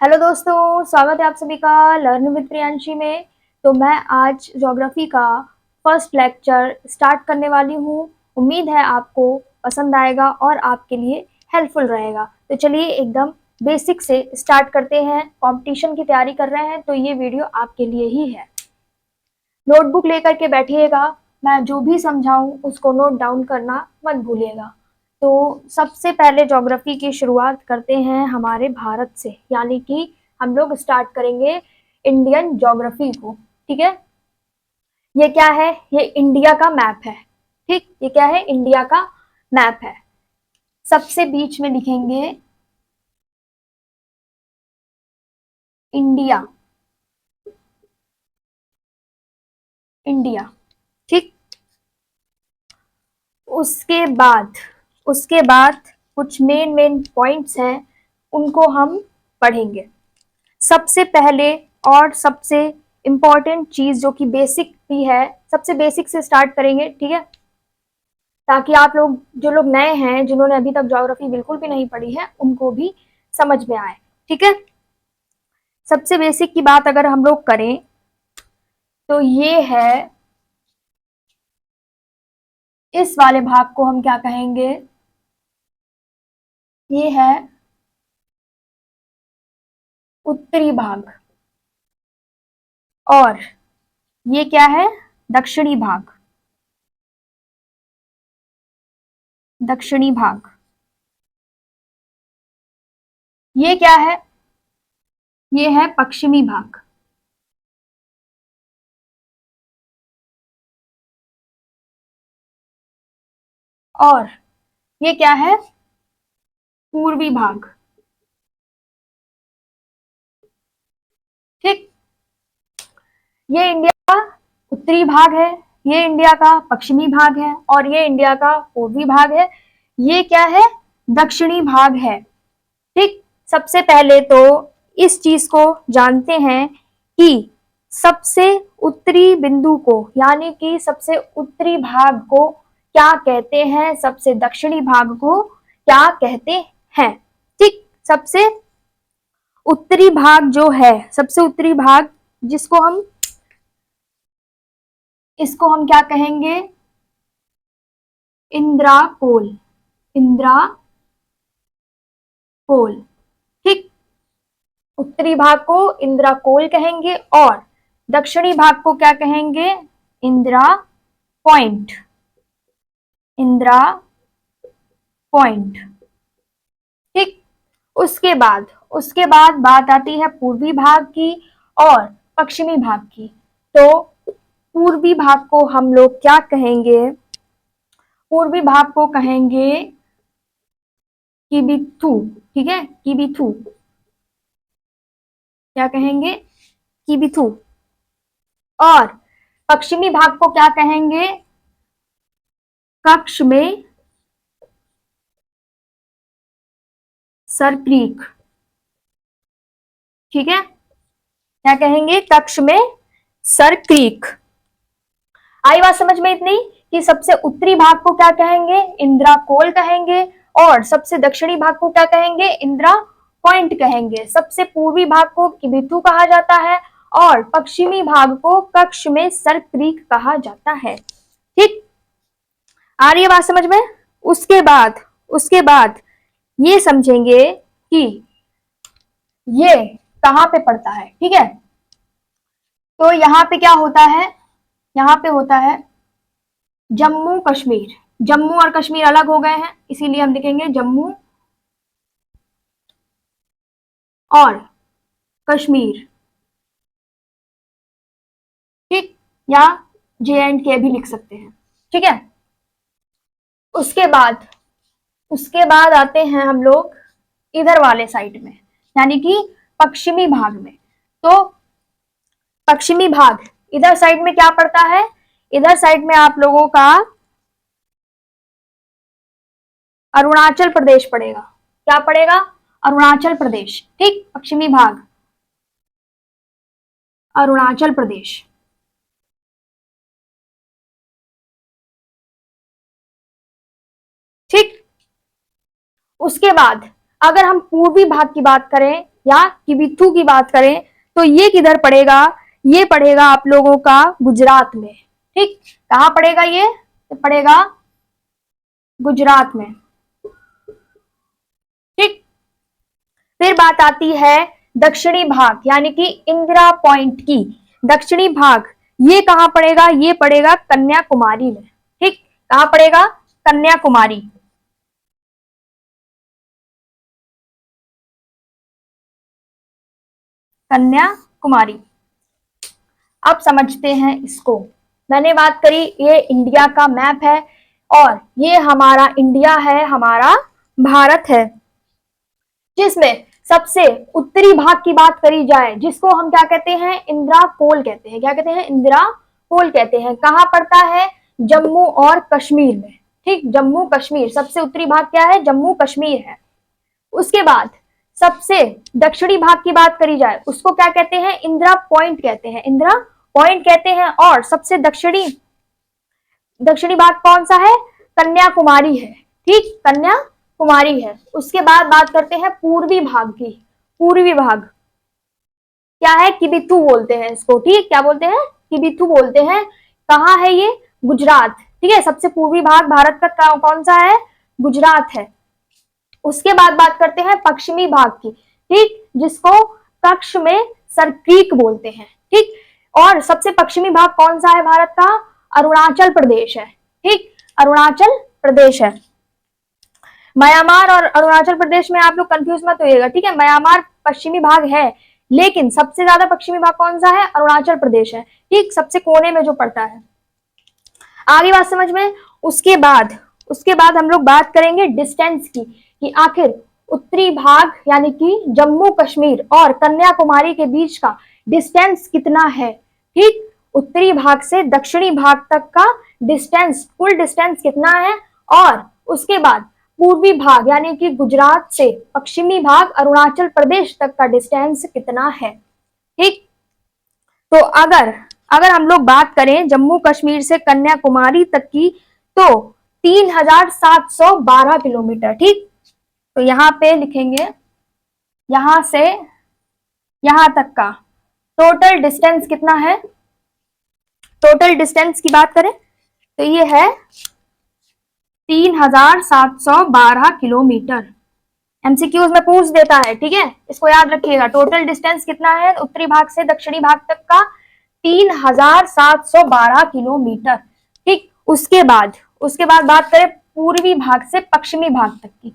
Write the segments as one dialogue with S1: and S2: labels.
S1: Hello दोस्तों, स्वागत है आप सभी का लर्न विद प्रियांशी में। तो मैं आज ज्योग्राफी का फर्स्ट लेक्चर स्टार्ट करने वाली हूँ। उम्मीद है आपको पसंद आएगा और आपके लिए हेल्पफुल रहेगा। तो चलिए एकदम बेसिक से स्टार्ट करते हैं। कंपटीशन की तैयारी कर रहे हैं तो ये वीडियो आपके लिए ही है। नोटबुक लेकर के बैठिएगा, मैं जो भी समझाऊं उसको नोट डाउन करना मत भूलिएगा। तो सबसे पहले ज्योग्राफी की शुरुआत करते हैं हमारे भारत से, यानी कि हम लोग स्टार्ट करेंगे इंडियन ज्योग्राफी को। ठीक है, ये क्या है? ये इंडिया का मैप है। ठीक, ये क्या है? इंडिया का मैप है। सबसे बीच में लिखेंगे इंडिया। इंडिया, ठीक। उसके बाद उसके बाद कुछ मेन मेन पॉइंट्स हैं, उनको हम पढ़ेंगे। सबसे पहले और सबसे इम्पॉर्टेंट चीज जो कि बेसिक भी है, सबसे बेसिक से स्टार्ट करेंगे, ठीक है, ताकि आप लोग जो लोग नए हैं, जिन्होंने अभी तक ज्योग्राफी बिल्कुल भी नहीं पढ़ी है, उनको भी समझ में आए। ठीक है, सबसे बेसिक की बात अगर हम लोग करें तो ये है, इस वाले भाग को हम क्या कहेंगे? ये है उत्तरी भाग। और ये क्या है? दक्षिणी भाग। दक्षिणी भाग। ये क्या है? ये है पश्चिमी भाग। और ये क्या है? पूर्वी भाग। ठीक, ये इंडिया का उत्तरी भाग है, ये इंडिया का पश्चिमी भाग है, और ये इंडिया का पूर्वी भाग है। ये क्या है? दक्षिणी भाग है। ठीक, सबसे पहले तो इस चीज को जानते हैं कि सबसे उत्तरी बिंदु को, यानी कि सबसे उत्तरी भाग को क्या कहते हैं, सबसे दक्षिणी भाग को क्या कहते हैं। ठीक, सबसे उत्तरी भाग जो है, सबसे उत्तरी भाग, जिसको हम, इसको हम क्या कहेंगे? इंद्राकोल। इंद्राकोल। ठीक, उत्तरी भाग को इंद्राकोल कहेंगे और दक्षिणी भाग को क्या कहेंगे? इंदिरा पॉइंट। इंदिरा पॉइंट। ठीक, उसके बाद बात आती है पूर्वी भाग की और पश्चिमी भाग की। तो पूर्वी भाग को हम लोग क्या कहेंगे? पूर्वी भाग को कहेंगे किबिथु। ठीक है, किबिथु। क्या कहेंगे? किबिथु। और पश्चिमी भाग को क्या कहेंगे? कक्ष में सर क्रीक। ठीक है, क्या कहेंगे? कक्ष में सर क्रीक। आई बात समझ में इतनी कि सबसे उत्तरी भाग को क्या कहेंगे? इंदिराकोल कहेंगे, और सबसे दक्षिणी भाग को क्या कहेंगे? इंदिरा पॉइंट कहेंगे। सबसे पूर्वी भाग को किबिथु कहा जाता है और पश्चिमी भाग को कक्ष में सर क्रीक कहा जाता है। ठीक, आ रही है बात समझ में? उसके बाद ये समझेंगे कि ये कहां पे पड़ता है। ठीक है, तो यहाँ पे क्या होता है? यहाँ पे होता है जम्मू कश्मीर। जम्मू और कश्मीर अलग हो गए हैं, इसीलिए हम लिखेंगे जम्मू और कश्मीर। ठीक, या JNK भी लिख सकते हैं। ठीक है, उसके बाद उसके बाद आते हैं हम लोग इधर वाले साइड में, यानी कि पश्चिमी भाग में। तो पश्चिमी भाग इधर साइड में क्या पड़ता है? इधर साइड में आप लोगों का अरुणाचल प्रदेश पड़ेगा। क्या पड़ेगा? अरुणाचल प्रदेश। ठीक, पश्चिमी भाग अरुणाचल प्रदेश। ठीक, उसके बाद अगर हम पूर्वी भाग की बात करें या किबिथु की बात करें तो ये किधर पड़ेगा, ये पड़ेगा आप लोगों का गुजरात में। ठीक, कहाँ पड़ेगा ये पड़ेगा गुजरात में। ठीक, फिर बात आती है दक्षिणी भाग यानी कि इंदिरा पॉइंट की। दक्षिणी भाग ये कहाँ पड़ेगा, ये पड़ेगा कन्याकुमारी में। ठीक, कहाँ पड़ेगा, कन्याकुमारी। कन्याकुमारी। अब समझते हैं इसको। मैंने बात करी ये इंडिया का मैप है और ये हमारा इंडिया है, हमारा भारत है, जिसमें सबसे उत्तरी भाग की बात करी जाए जिसको हम क्या कहते हैं, इंदिरा कोल कहते हैं। क्या कहते हैं, इंदिरा कोल कहते हैं। कहाँ पड़ता है, जम्मू और कश्मीर में। ठीक, जम्मू कश्मीर सबसे उत्तरी भाग क्या है, जम्मू कश्मीर है। उसके बाद सबसे दक्षिणी भाग की बात करी जाए उसको क्या कहते हैं, इंदिरा पॉइंट कहते हैं, इंदिरा पॉइंट कहते हैं। और सबसे दक्षिणी दक्षिणी भाग कौन सा है, कन्याकुमारी है। ठीक, कन्याकुमारी है। उसके बाद बात करते हैं पूर्वी भाग की। पूर्वी भाग क्या है, किबिथु बोलते हैं इसको। ठीक, क्या बोलते हैं, किबिथु बोलते हैं। कहाँ है ये, गुजरात। ठीक है, सबसे पूर्वी भाग भारत का कौन सा है, गुजरात है। उसके बाद बात करते हैं पश्चिमी भाग की। ठीक, जिसको कक्ष में सरक्रीक बोलते हैं। ठीक, और सबसे पश्चिमी भाग कौन सा है भारत का, अरुणाचल प्रदेश है। ठीक, अरुणाचल प्रदेश है। म्यांमार और अरुणाचल प्रदेश में आप लोग कंफ्यूज मत होइएगा। ठीक है, म्यांमार पश्चिमी भाग है लेकिन सबसे ज्यादा पश्चिमी भाग कौन सा है, अरुणाचल प्रदेश है। ठीक, सबसे कोने में जो पड़ता है। आगे बात समझ में। उसके बाद हम लोग बात करेंगे डिस्टेंस की, कि आखिर उत्तरी भाग यानी कि जम्मू कश्मीर और कन्याकुमारी के बीच का डिस्टेंस कितना है। ठीक, उत्तरी भाग से दक्षिणी भाग तक का डिस्टेंस, कुल डिस्टेंस कितना है। और उसके बाद पूर्वी भाग यानी कि गुजरात से पश्चिमी भाग अरुणाचल प्रदेश तक का डिस्टेंस कितना है। ठीक, तो अगर हम लोग बात करें जम्मू कश्मीर से कन्याकुमारी तक की तो 3712 किलोमीटर। ठीक, तो यहाँ पे लिखेंगे, यहां से यहां तक का टोटल डिस्टेंस कितना है। टोटल डिस्टेंस की बात करें तो ये है 3712 किलोमीटर। एमसीक्यूज में पूछ देता है। ठीक है, इसको याद रखिएगा। टोटल डिस्टेंस कितना है उत्तरी भाग से दक्षिणी भाग तक का, 3712 किलोमीटर। ठीक, उसके बाद बात करें पूर्वी भाग से पश्चिमी भाग तक की।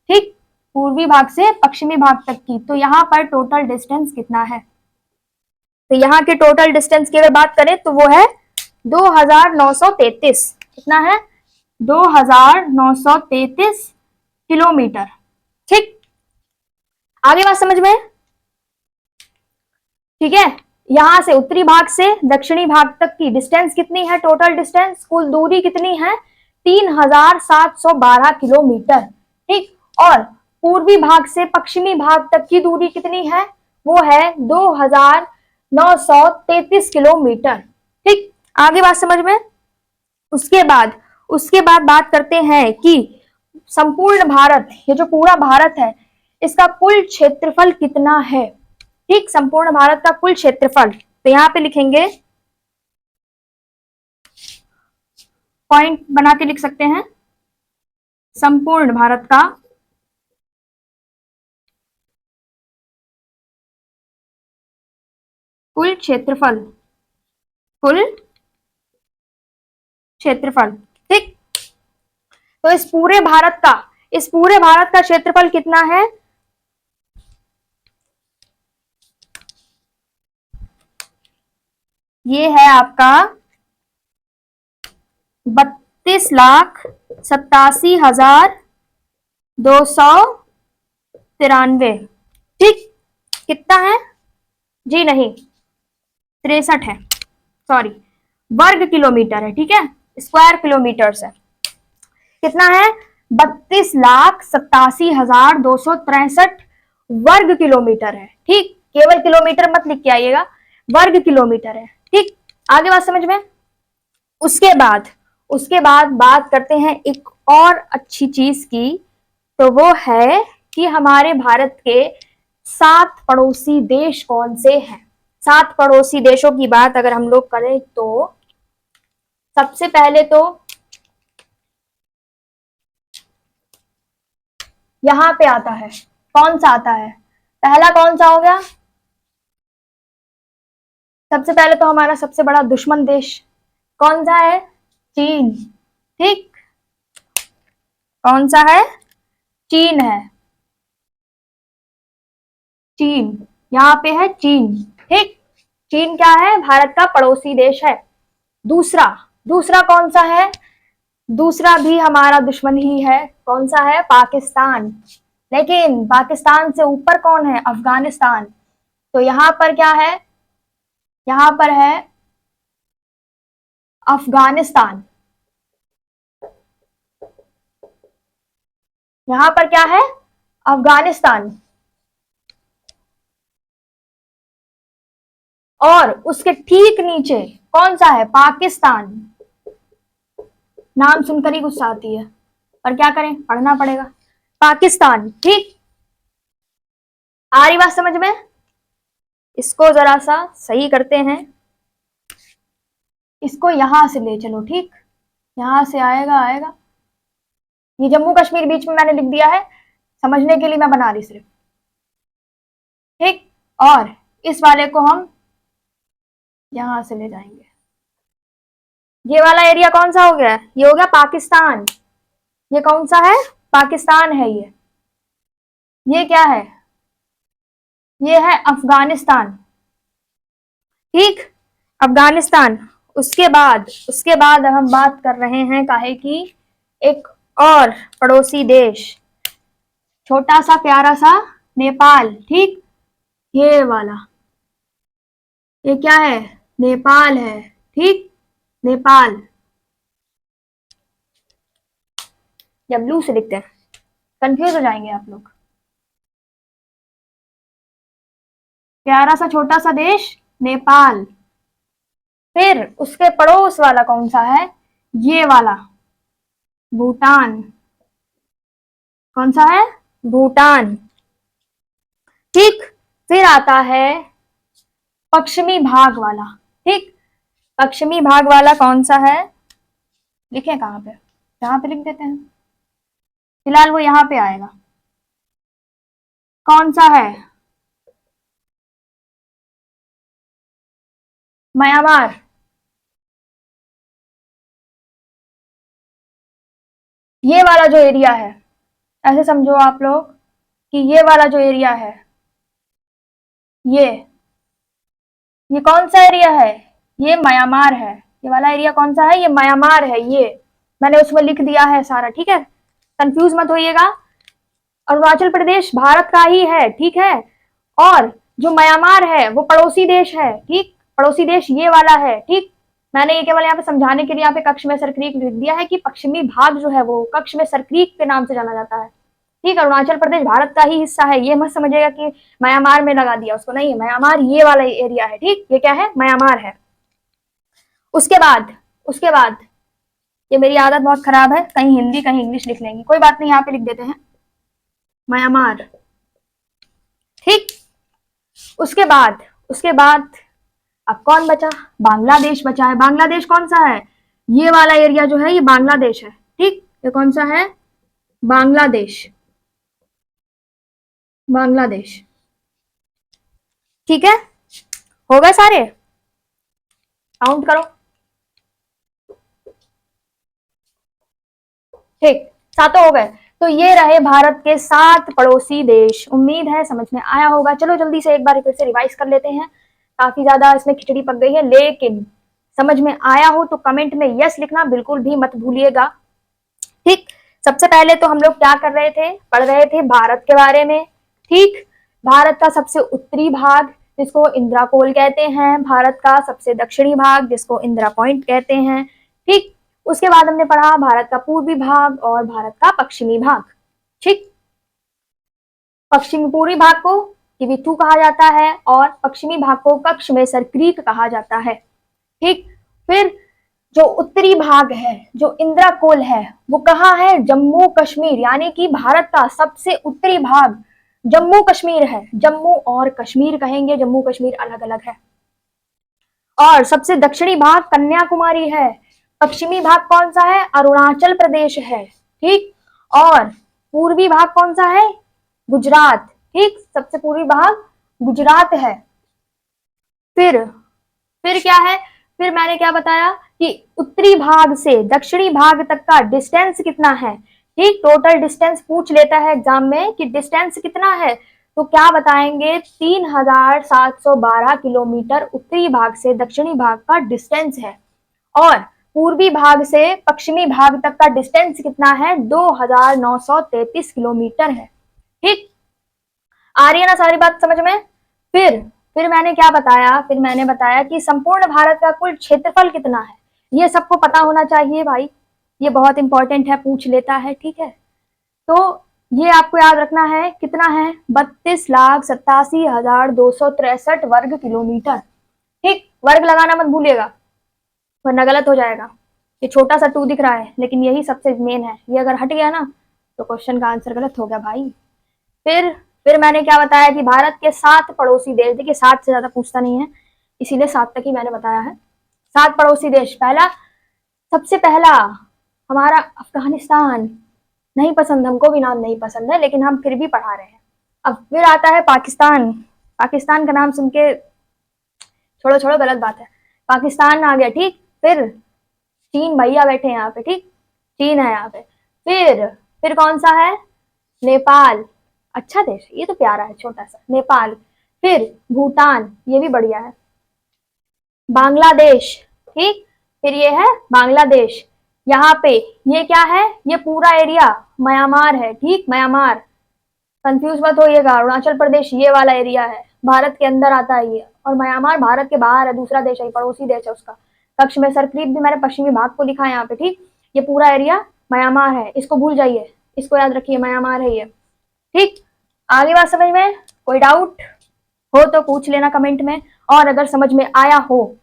S1: ठीक, पूर्वी भाग से पश्चिमी भाग तक की, तो यहाँ पर टोटल डिस्टेंस कितना है। तो यहाँ के टोटल डिस्टेंस की अगर बात करें तो वो है 2933। कितना है, 2933 किलोमीटर। ठीक, आगे बात समझ में। ठीक है, यहां से उत्तरी भाग से दक्षिणी भाग तक की डिस्टेंस कितनी है, टोटल डिस्टेंस, कुल दूरी कितनी है, 3712 किलोमीटर। ठीक, और पूर्वी भाग से पश्चिमी भाग तक की दूरी कितनी है, वो है 2933 किलोमीटर। ठीक, आगे बात समझ में। उसके बाद बात करते हैं कि संपूर्ण भारत, ये जो पूरा भारत है इसका कुल क्षेत्रफल कितना है। ठीक, संपूर्ण भारत का कुल क्षेत्रफल, तो यहाँ पे लिखेंगे, पॉइंट बना के लिख सकते हैं, संपूर्ण भारत का कुल क्षेत्रफल। ठीक, तो इस पूरे भारत का क्षेत्रफल कितना है, ये है आपका 32,87,293। ठीक, कितना है, जी नहीं 63 है, सॉरी, वर्ग किलोमीटर है। ठीक है, स्क्वायर किलोमीटर है। कितना है, 32,87,263 वर्ग किलोमीटर है। ठीक, केवल किलोमीटर मत लिख के आइएगा, वर्ग किलोमीटर है। ठीक, आगे बात समझ में। उसके बाद बात करते हैं एक और अच्छी चीज की, तो वो है कि हमारे भारत के 7 पड़ोसी देश कौन से हैं? 7 पड़ोसी देशों की बात अगर हम लोग करें तो सबसे पहले तो यहां पे आता है, कौन सा आता है? पहला कौन सा हो गया? सबसे पहले तो हमारा सबसे बड़ा दुश्मन देश कौन सा है? चीन। ठीक, कौन सा है? चीन है। चीन, यहाँ पे है चीन। ठीक, चीन क्या है? भारत का पड़ोसी देश है। दूसरा, दूसरा कौन सा है? दूसरा भी हमारा दुश्मन ही है। कौन सा है? पाकिस्तान। लेकिन पाकिस्तान से ऊपर कौन है? अफगानिस्तान। तो यहाँ पर क्या है? यहाँ पर है अफगानिस्तान। यहाँ पर क्या है? अफगानिस्तान। और उसके ठीक नीचे कौन सा है? पाकिस्तान। नाम सुनकर ही गुस्सा आती है, पर क्या करें, पढ़ना पड़ेगा। पाकिस्तान। ठीक, आ रही बात समझ में? इसको जरा सा सही करते हैं, इसको यहां से ले चलो। ठीक, यहां से आएगा आएगा। ये जम्मू कश्मीर बीच में मैंने लिख दिया है, समझने के लिए मैं बना रही सिर्फ। ठीक, और इस वाले को हम यहां से ले जाएंगे। ये वाला एरिया कौन सा हो गया? ये हो गया पाकिस्तान। ये कौन सा है? पाकिस्तान है ये क्या है? ये है अफगानिस्तान। ठीक, अफगानिस्तान। उसके बाद अब हम बात कर रहे हैं काहे की, एक और पड़ोसी देश, छोटा सा प्यारा सा नेपाल। ठीक, ये वाला, ये क्या है? नेपाल है। ठीक, नेपाल। या ब्लू से लिखते हैं, कंफ्यूज हो जाएंगे आप लोग। प्यारा सा छोटा सा देश नेपाल। फिर उसके पड़ोस वाला कौन सा है? ये वाला, भूटान। कौन सा है? भूटान। ठीक, फिर आता है पश्चिमी भाग वाला। ठीक, पश्चिमी भाग वाला कौन सा है? लिखे कहाँ पे? यहाँ पे लिख देते हैं, फिलहाल वो यहाँ पे आएगा। कौन सा है? म्यांमार। ये वाला जो एरिया है, ऐसे समझो आप लोग कि ये वाला जो एरिया है, ये कौन सा एरिया है? ये म्यांमार है। ये वाला एरिया कौन सा है? ये म्यांमार है। ये मैंने उसमें लिख दिया है सारा। ठीक है, कंफ्यूज मत होइएगा। अरुणाचल प्रदेश भारत का ही है। ठीक है, और जो म्यांमार है वो पड़ोसी देश है। ठीक, पड़ोसी देश ये वाला है। ठीक, मैंने ये केवल यहाँ पे समझाने के लिए यहाँ पे कक्ष में सरक्रीक लिख दिया है कि पश्चिमी भाग जो है वो कक्ष में सरक्रीक के नाम से जाना जाता है। ठीक, अरुणाचल प्रदेश भारत का ही हिस्सा है। ये मत समझिएगा कि म्यांमार में लगा दिया उसको, नहीं, म्यांमार ये वाला एरिया है। ठीक, ये क्या है? म्यांमार है। उसके बाद ये मेरी आदत बहुत खराब है, कहीं हिंदी कहीं इंग्लिश लिख लेंगे, कोई बात नहीं, यहाँ पे लिख देते हैं म्यांमार। ठीक, उसके बाद अब कौन बचा? बांग्लादेश बचा है। बांग्लादेश कौन सा है? ये वाला एरिया जो है ये बांग्लादेश है। ठीक, ये कौन सा है? बांग्लादेश। बांग्लादेश। ठीक है, हो गए सारे? काउंट करो। ठीक, सातों हो गए। तो ये रहे भारत के 7 पड़ोसी देश। उम्मीद है समझ में आया होगा। चलो जल्दी से एक बार फिर से रिवाइज कर लेते हैं, काफी ज्यादा इसमें खिचड़ी पक गई है, लेकिन समझ में आया हो तो कमेंट में यस लिखना बिल्कुल भी मत भूलिएगा। ठीक, सबसे पहले तो हम लोग क्या कर रहे थे? पढ़ रहे थे भारत के बारे में। ठीक, भारत का सबसे उत्तरी भाग जिसको इंदिरा कोल कहते हैं, भारत का सबसे दक्षिणी भाग जिसको इंदिरा पॉइंट कहते हैं। ठीक, उसके बाद हमने पढ़ा भारत का पूर्वी भाग और भारत का पश्चिमी भाग। ठीक, पश्चिमी पूर्वी भाग को किविथू कहा जाता है और पश्चिमी भाग को कक्ष में सरक्रीक कहा जाता है। ठीक, फिर जो उत्तरी भाग है, जो इंदिरा कोल है, वो कहाँ है? जम्मू कश्मीर, यानी कि भारत का सबसे उत्तरी भाग जम्मू कश्मीर है, जम्मू और कश्मीर कहेंगे, जम्मू कश्मीर अलग अलग है। और सबसे दक्षिणी भाग कन्याकुमारी है। पश्चिमी भाग कौन सा है? अरुणाचल प्रदेश है, ठीक। और पूर्वी भाग कौन सा है? गुजरात, ठीक। सबसे पूर्वी भाग गुजरात है। फिर क्या है? फिर मैंने क्या बताया कि उत्तरी भाग से दक्षिणी भाग तक का डिस्टेंस कितना है, ठीक। टोटल डिस्टेंस पूछ लेता है एग्जाम में कि डिस्टेंस कितना है, तो क्या बताएंगे? 3712 किलोमीटर उत्तरी भाग से दक्षिणी भाग का डिस्टेंस है। और पूर्वी भाग से पश्चिमी भाग तक का डिस्टेंस कितना है? 2933 किलोमीटर है, ठीक। आ रही है ना सारी बात समझ में? फिर मैंने क्या बताया? फिर मैंने बताया कि संपूर्ण भारत का कुल क्षेत्रफल कितना है। ये सबको पता होना चाहिए भाई, ये बहुत इंपॉर्टेंट है, पूछ लेता है, ठीक है। तो ये आपको याद रखना है, कितना है? 32,87,263 वर्ग किलोमीटर, ठीक। वर्ग लगाना मत भूलिएगा वरना गलत हो जाएगा। ये छोटा सा 2 दिख रहा है लेकिन यही सबसे मेन है, ये अगर हट गया ना तो क्वेश्चन का आंसर गलत हो गया भाई। फिर मैंने क्या बताया कि भारत के 7 पड़ोसी देश, देखिए 7 से ज्यादा पूछता नहीं है इसीलिए 7 तक ही मैंने बताया है। 7 पड़ोसी देश, सबसे पहला हमारा अफगानिस्तान। नहीं पसंद, हमको भी नाम नहीं पसंद है लेकिन हम फिर भी पढ़ा रहे हैं। अब फिर आता है पाकिस्तान। पाकिस्तान का नाम सुन के छोड़ो छोड़ो, गलत बात है, पाकिस्तान आ गया, ठीक। फिर चीन, भैया बैठे हैं यहाँ पे, ठीक। चीन है यहाँ पे। फिर कौन सा है? नेपाल। अच्छा देश, ये तो प्यारा है, छोटा सा नेपाल। फिर भूटान, ये भी बढ़िया है। बांग्लादेश, ठीक। फिर ये है बांग्लादेश। यहाँ पे ये क्या है? ये पूरा एरिया म्यांमार है, ठीक। म्यांमार, कंफ्यूज मत होइएगा, अरुणाचल प्रदेश ये वाला एरिया है, भारत के अंदर आता है ये। और म्यांमार भारत के बाहर है, दूसरा देश है, पड़ोसी देश है उसका। कक्ष में सरक्रीप भी मैंने पश्चिमी भाग को लिखा है यहाँ पे, ठीक। ये पूरा एरिया म्यांमार है, इसको भूल जाइए, इसको याद रखिए, म्यांमार है ये, ठीक। आगे बात समझ में? कोई डाउट हो तो पूछ लेना कमेंट में, और अगर समझ में आया हो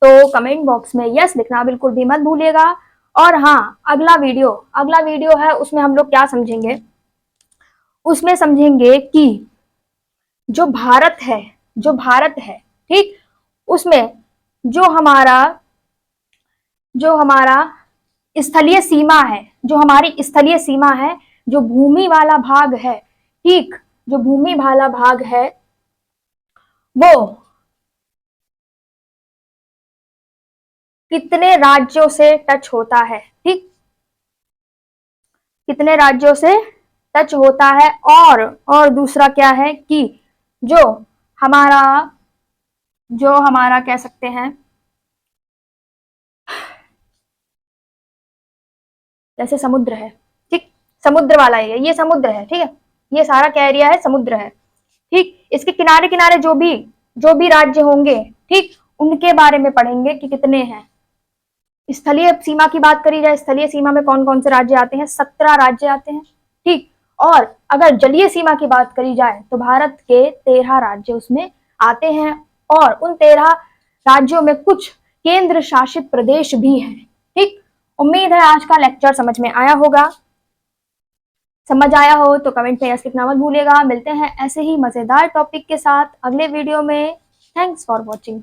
S1: तो कमेंट बॉक्स में यस लिखना बिल्कुल भी मत भूलिएगा। और हाँ, अगला वीडियो है, उसमें हम लोग क्या समझेंगे? उसमें समझेंगे कि जो भारत है, ठीक। उसमें जो हमारा स्थलीय सीमा है, जो हमारी स्थलीय सीमा है, जो भूमि वाला भाग है, ठीक। जो भूमि वाला भाग है वो कितने राज्यों से टच होता है, ठीक। कितने राज्यों से टच होता है। और दूसरा क्या है कि जो हमारा कह सकते हैं, जैसे समुद्र है, ठीक। समुद्र वाला एरिया, ये समुद्र है, ठीक है। ये सारा क्या एरिया है? समुद्र है, ठीक। इसके किनारे किनारे जो भी राज्य होंगे, ठीक, उनके बारे में पढ़ेंगे कि कितने हैं। स्थलीय सीमा की बात करी जाए, स्थलीय सीमा में कौन कौन से राज्य आते हैं? 17 राज्य आते हैं, ठीक। और अगर जलीय सीमा की बात करी जाए तो भारत के 13 राज्य उसमें आते हैं। और उन 13 राज्यों में कुछ केंद्र शासित प्रदेश भी हैं, ठीक। उम्मीद है आज का लेक्चर समझ में आया होगा। समझ आया हो तो कमेंट में यस लिखना मत भूलिएगा। मिलते हैं ऐसे ही मजेदार टॉपिक के साथ अगले वीडियो में। Thanks for watching.